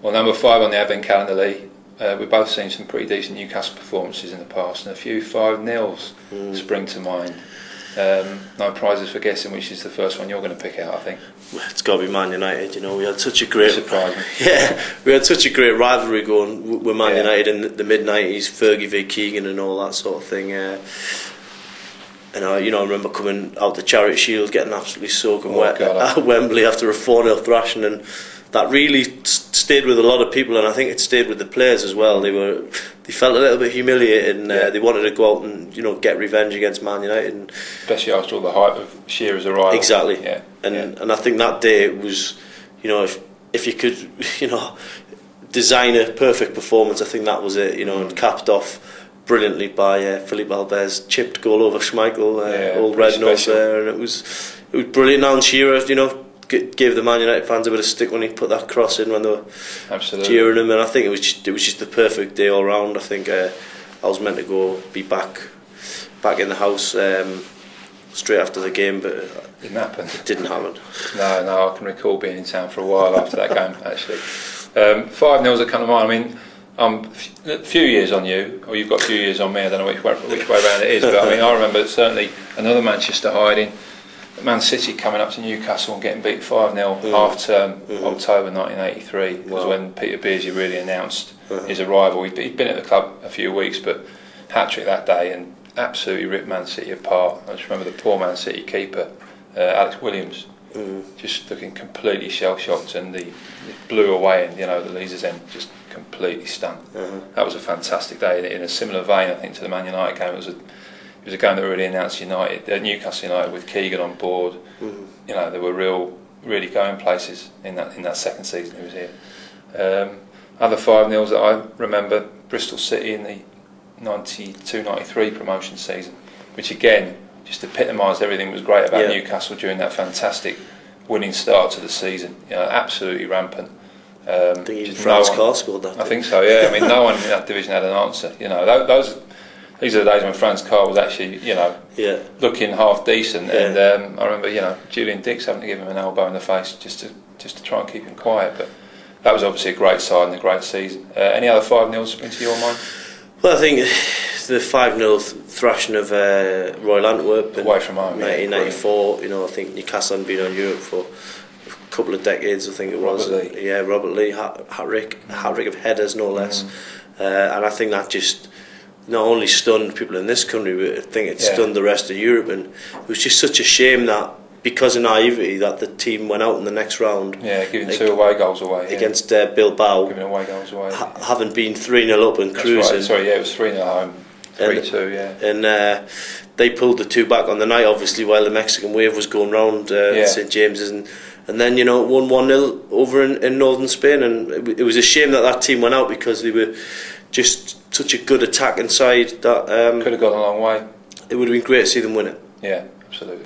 Well, number 5 on the advent calendar, Lee. We've both seen some pretty decent Newcastle performances in the past, and a few 5-0s spring to mind. No prizes for guessing which is the first one you're going to pick out, I think. Well, it's got to be Man United. You know, we had such a great we had such a great rivalry going with Man United in the mid-90s, Fergie v Keegan and all that sort of thing. And I remember coming out the Charity Shield, getting absolutely soaking wet at Wembley after a 4-0 thrashing, and that really stayed with a lot of people, and I think it stayed with the players as well. They felt a little bit humiliated, and they wanted to go out and get revenge against Man United, and especially after all the hype of Shearer's arrival. Exactly. And I think that day it was, if you could, design a perfect performance, I think that was it. And capped off brilliantly by Philippe Albert's chipped goal over Schmeichel, old red nose there, and it was brilliant. Alan Shearer, gave the Man United fans a bit of stick when he put that cross in when they were cheering him, and I think it was just the perfect day all round. I think I was meant to be back in the house straight after the game, but didn't happen. It didn't happen. No, I can recall being in town for a while after that game actually. 5-0's that come to mind. I mean, I'm a few years on you, or you've got a few years on me. I don't know which way around it is, but I mean, I remember certainly another Manchester hiding. Man City coming up to Newcastle and getting beat 5-0 half-term, October 1983 was when Peter Beardsley really announced his arrival. He'd been at the club a few weeks, but hat-trick that day and absolutely ripped Man City apart. I just remember the poor Man City keeper, Alex Williams, just looking completely shell-shocked, and he blew away, and the Leazer's end just completely stunned. That was a fantastic day. In a similar vein, I think, to the Man United game, it was a game that really announced Newcastle United with Keegan on board. There were really going places in that second season he was here. Other 5-0s that I remember, Bristol City in the 92-93 promotion season, which again just epitomised everything that was great about Newcastle during that fantastic winning start to the season. Absolutely rampant. I think even Franz Carr scored that. I think so. Yeah. I mean, no one in that division had an answer. These are the days when Franz Carr was actually, looking half decent, and I remember, Julian Dix having to give him an elbow in the face just to try and keep him quiet. But that was obviously a great side and a great season. Any other 5-0s spring to your mind? Well, I think the 5-0 thrashing of Royal Antwerp away from home, 1994. I think Newcastle hadn't been on Europe for a couple of decades. I think it was. Robert Lee, hat-trick of headers, no less, and I think that just not only stunned people in this country, but I think it stunned the rest of Europe, and it was just such a shame that because of naivety that the team went out in the next round. Giving 2 away goals away against Bilbao, giving away goals away, having been 3-0 up and cruising. Right. Sorry, it was 3-0 home, 3-2, and they pulled the 2 back on the night, obviously, while the Mexican wave was going round St James's, and then won 1-0 over in northern Spain, and it was a shame that team went out because they were just such a good attacking side that could have gone a long way. It would have been great to see them win it. Yeah, absolutely.